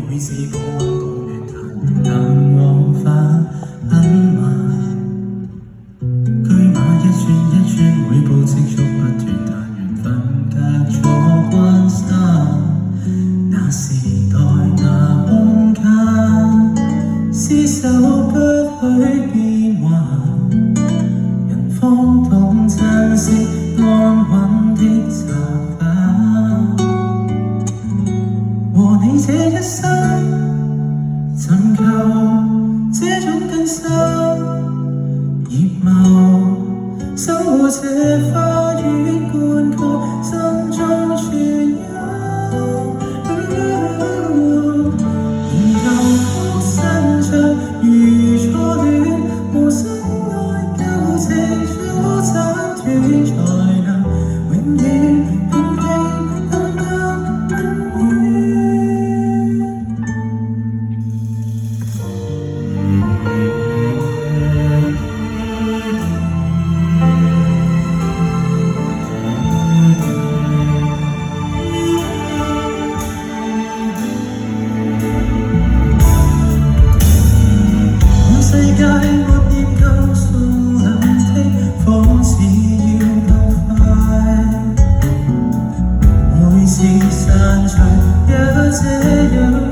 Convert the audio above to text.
會是個溫度暖壇，但往返很慢。車馬一轉一轉，每步積蓄不斷，但緣分隔咗關山。那時代那空間，廝守不許變幻，人方懂珍惜安穩的習慣。和你這一生，尋求這種更深葉茂，守護這花園，灌溉心中存有。然後曲身像如初戀，無心愛舊情全部斬斷，才能永遠平平淡淡永遠。世界沒念舊送冷的，仿似要更快。每次散場也這樣。